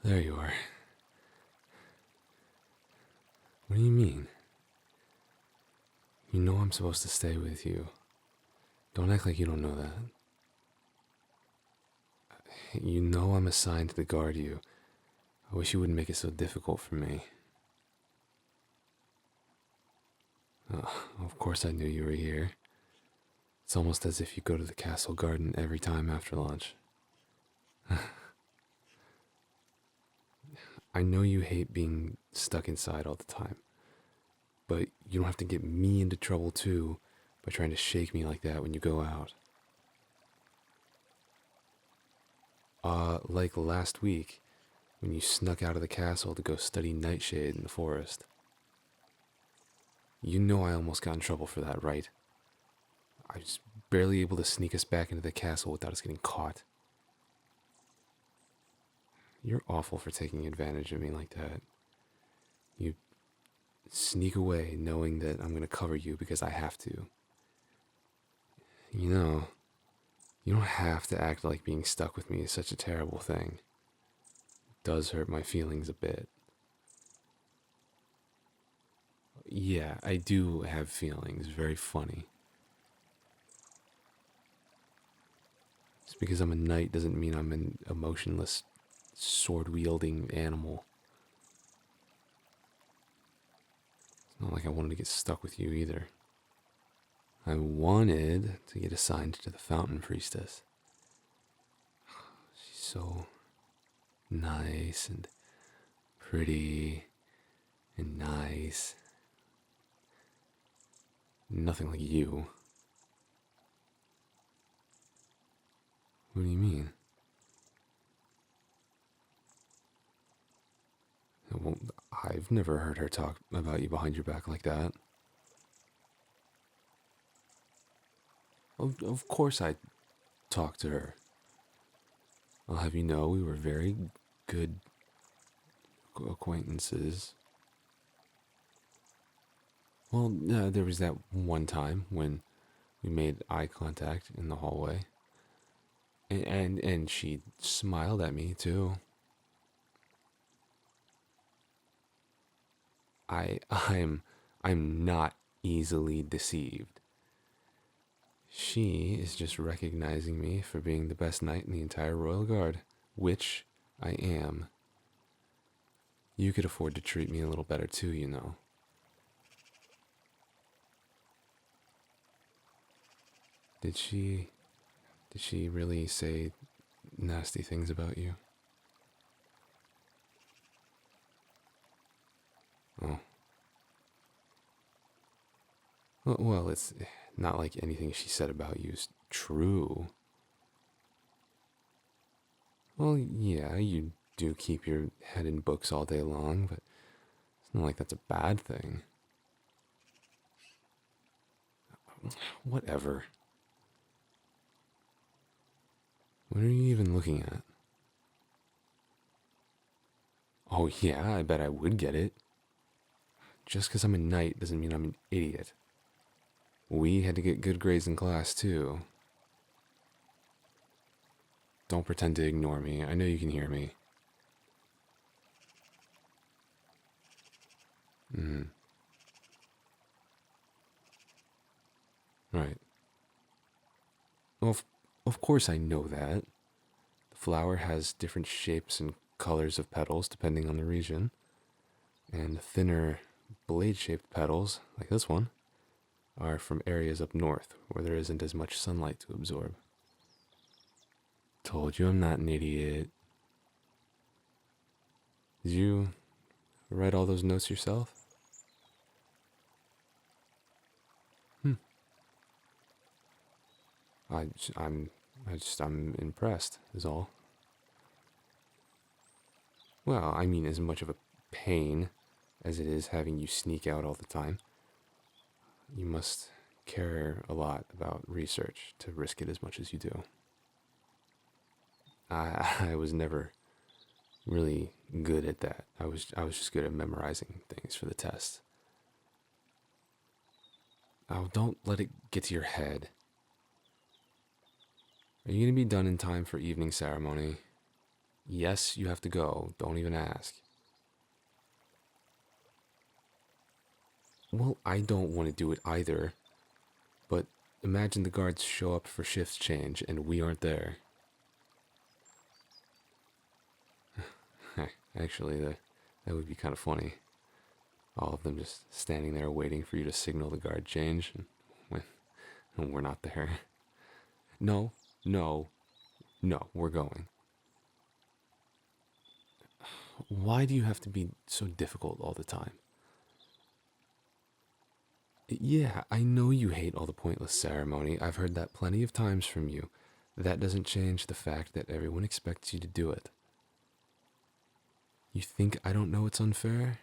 There you are. What do you mean? You know I'm supposed to stay with you. Don't act like you don't know that. You know I'm assigned to guard you. I wish you wouldn't make it so difficult for me. Of course I knew you were here. It's almost as if you go to the castle garden every time after lunch. I know you hate being stuck inside all the time, but you don't have to get me into trouble too by trying to shake me like that when you go out. Like last week, when you snuck out of the castle to go study Nightshade in the forest. You know I almost got in trouble for that, right? I was barely able to sneak us back into the castle without us getting caught. You're awful for taking advantage of me like that. You sneak away knowing that I'm going to cover you because I have to. You know, you don't have to act like being stuck with me is such a terrible thing. It does hurt my feelings a bit. Yeah, I do have feelings. Very funny. Just because I'm a knight doesn't mean I'm an emotionless, sword-wielding animal. It's not like I wanted to get stuck with you either. I wanted to get assigned to the Fountain Priestess. She's so nice and pretty and nice. Nothing like you. What do you mean? Well, I've never heard her talk about you behind your back like that. Of course I talked to her. I'll have you know we were very good acquaintances. Well, there was that one time when we made eye contact in the hallway. And she smiled at me too. I'm not easily deceived. She is just recognizing me for being the best knight in the entire Royal Guard, which I am. You could afford to treat me a little better too, you know. Did she really say nasty things about you? Oh. Well, it's not like anything she said about you is true. Well, yeah, you do keep your head in books all day long, but it's not like that's a bad thing. Whatever. What are you even looking at? Oh, yeah, I bet I would get it. Just because I'm a knight doesn't mean I'm an idiot. We had to get good grades in class, too. Don't pretend to ignore me. I know you can hear me. Hmm. Right. Well, of course I know that. The flower has different shapes and colors of petals depending on the region. And the thinner blade-shaped petals, like this one, are from areas up north where there isn't as much sunlight to absorb. Told you I'm not an idiot. Did you write all those notes yourself? Hmm. I, I'm, I'm impressed, is all. Well, I mean, as much of a pain as it is having you sneak out all the time, you must care a lot about research to risk it as much as you do. I was never really good at that. I was just good at memorizing things for the test. Oh, don't let it get to your head. Are you gonna be done in time for evening ceremony? Yes, you have to go. Don't even ask. Well, I don't want to do it either. But imagine the guards show up for shifts change and we aren't there. Actually, that would be kind of funny. All of them just standing there waiting for you to signal the guard change when we're not there. No, no, no, we're going. Why do you have to be so difficult all the time? Yeah, I know you hate all the pointless ceremony. I've heard that plenty of times from you. That doesn't change the fact that everyone expects you to do it. You think I don't know it's unfair?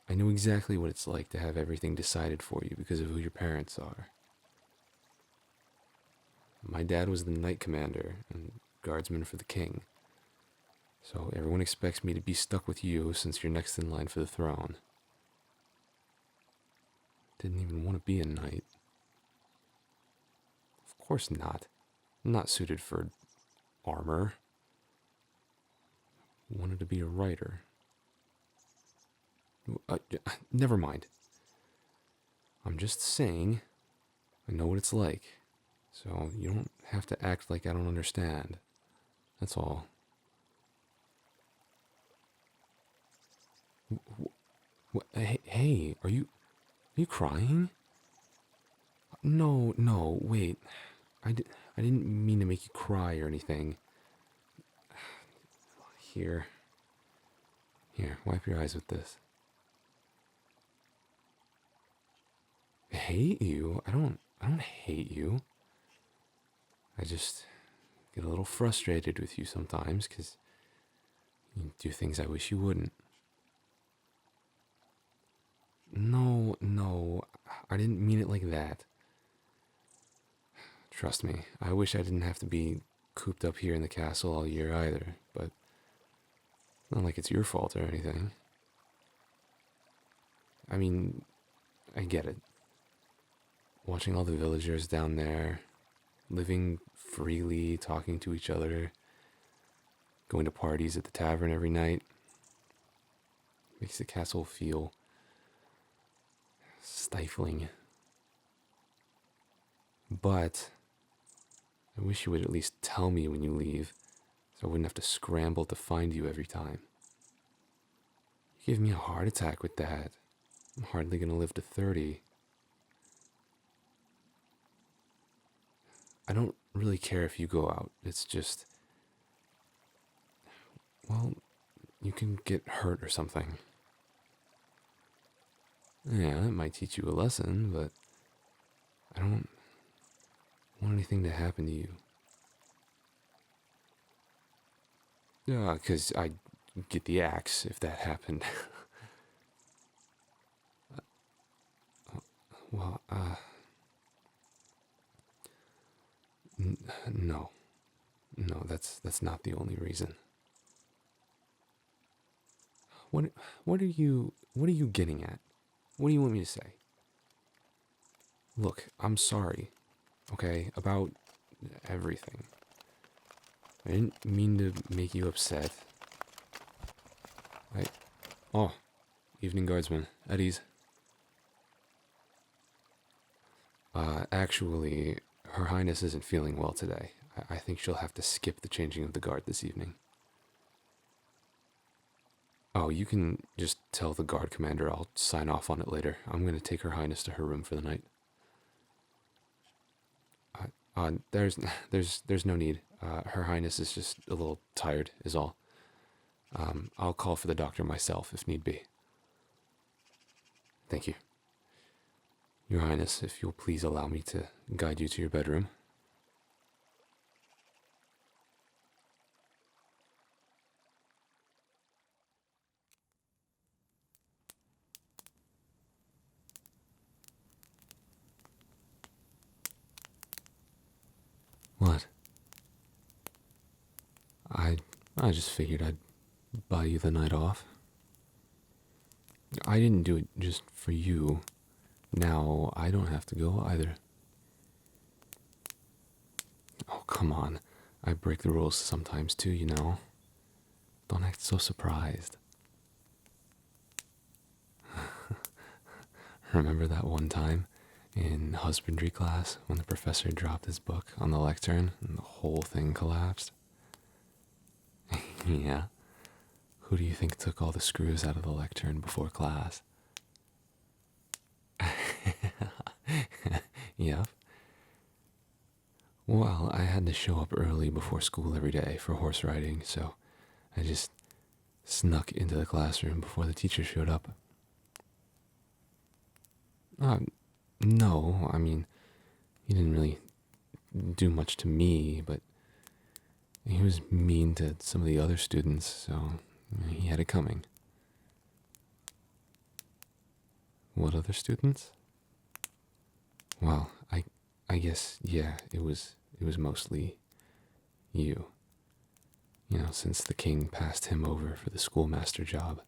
I know exactly what it's like to have everything decided for you because of who your parents are. My dad was the knight commander and guardsman for the king. So everyone expects me to be stuck with you since you're next in line for the throne. Didn't even want to be a knight. Of course not. I'm not suited for armor. Wanted to be a writer. Never mind. I'm just saying, I know what it's like. So you don't have to act like I don't understand. That's all. Hey, are you crying? No, no, wait. I didn't mean to make you cry or anything. Here. Here, wipe your eyes with this. Hate you? I don't hate you. I just get a little frustrated with you sometimes because you do things I wish you wouldn't. No, no, I didn't mean it like that. Trust me, I wish I didn't have to be cooped up here in the castle all year either, but not like it's your fault or anything. I mean, I get it. Watching all the villagers down there, living freely, talking to each other, going to parties at the tavern every night, makes the castle feel stifling. But I wish you would at least tell me when you leave, so I wouldn't have to scramble to find you every time. You gave me a heart attack with that. I'm hardly gonna live to 30. I don't really care if you go out. It's just, well, you can get hurt or something. Yeah, that might teach you a lesson, but I don't want anything to happen to you. Yeah, because I'd get the axe if that happened. Well, no. No, that's not the only reason. What are you getting at? What do you want me to say? Look, I'm sorry. Okay, about everything. I didn't mean to make you upset. Oh, evening guardsman, at ease. Actually, Her Highness isn't feeling well today. I think she'll have to skip the changing of the guard this evening. Oh, you can just tell the guard commander I'll sign off on it later. I'm going to take Her Highness to her room for the night. There's no need. Her Highness is just a little tired, is all. I'll call for the doctor myself if need be. Thank you. Your Highness, if you'll please allow me to guide you to your bedroom. What? I just figured I'd buy you the night off. I didn't do it just for you. Now I don't have to go either. Oh, come on. I break the rules sometimes too, you know. Don't act so surprised. Remember that one time in husbandry class when the professor dropped his book on the lectern and the whole thing collapsed? Yeah. Who do you think took all the screws out of the lectern before class? Yep. Well, I had to show up early before school every day for horse riding, so I just snuck into the classroom before the teacher showed up. Uh, no, I mean, he didn't really do much to me, but he was mean to some of the other students, so he had it coming. What other students? Well, I guess yeah, it was mostly you. You know, since the king passed him over for the schoolmaster job.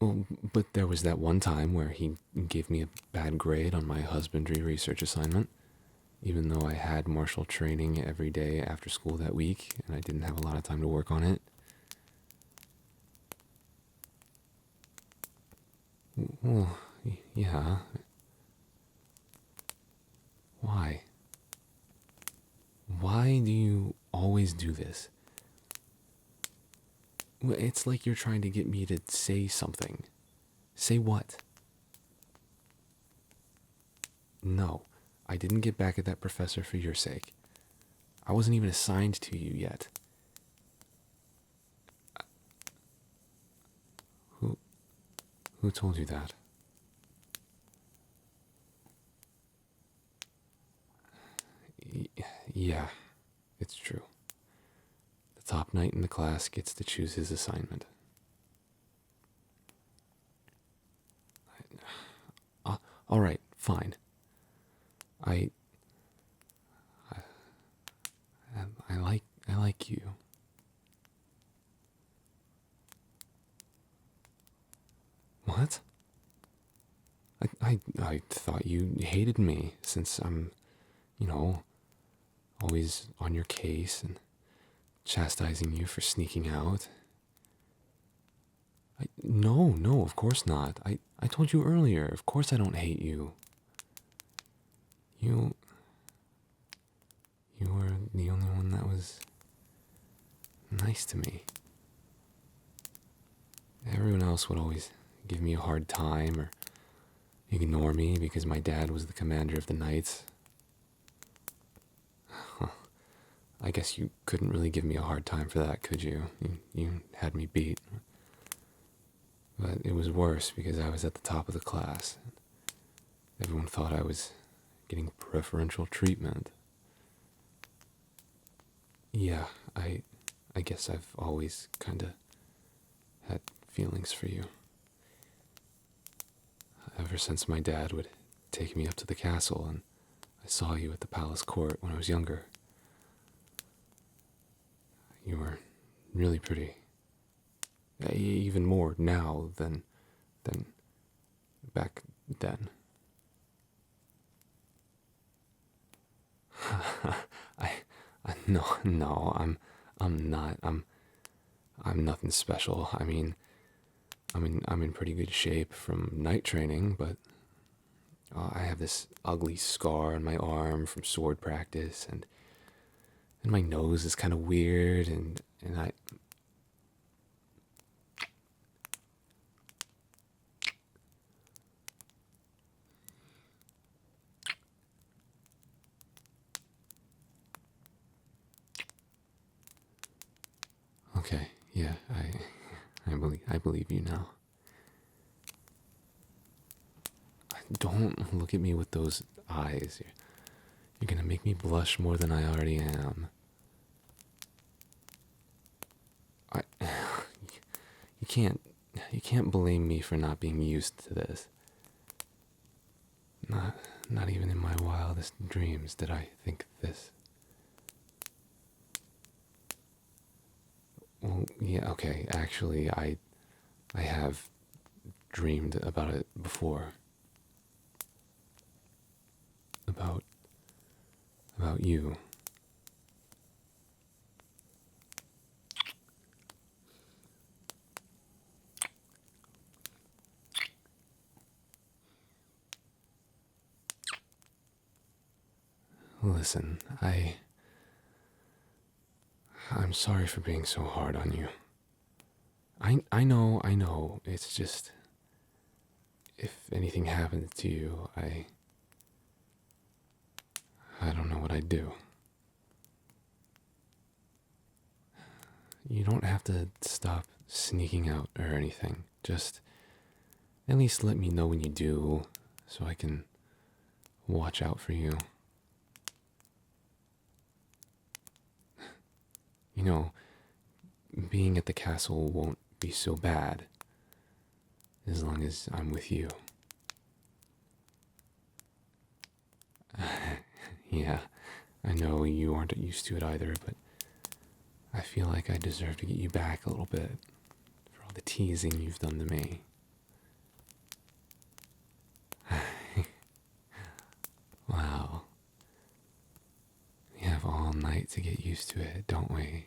Well, but there was that one time where he gave me a bad grade on my husbandry research assignment, even though I had martial training every day after school that week and I didn't have a lot of time to work on it. Well, yeah. Why? Why do you always do this? It's like you're trying to get me to say something. Say what? No, I didn't get back at that professor for your sake. I wasn't even assigned to you yet. Who who told you that? Yeah, it's true. The top knight in the class gets to choose his assignment. All right, fine. I, I like you. What? I thought you hated me since I'm, you know, always on your case and chastising you for sneaking out. No, of course not. I told you earlier, of course I don't hate you. You, you were the only one that was nice to me. Everyone else would always give me a hard time or ignore me because my dad was the commander of the knights. I guess you couldn't really give me a hard time for that, could you? You had me beat. But it was worse because I was at the top of the class. Everyone thought I was getting preferential treatment. Yeah, I guess I've always kind of had feelings for you. Ever since my dad would take me up to the castle and I saw you at the palace court when I was younger. You were really pretty. Even more now than back then. No, I'm not. I'm nothing special. I mean, I'm in pretty good shape from night training, but I have this ugly scar on my arm from sword practice, and my nose is kind of weird, and I. Okay, yeah, I believe you now. Don't look at me with those eyes. You're gonna make me blush more than I already am. I, you can't blame me for not being used to this. Not even in my wildest dreams did I think this. Well, yeah, okay. Actually, I have dreamed about it before. About you. Listen, I'm sorry for being so hard on you. I know. It's just if anything happens to you, I don't know what I'd do. You don't have to stop sneaking out or anything. Just at least let me know when you do so I can watch out for you. You know, being at the castle won't be so bad as long as I'm with you. Yeah, I know you aren't used to it either, but I feel like I deserve to get you back a little bit for all the teasing you've done to me. Wow. We have all night to get used to it, don't we?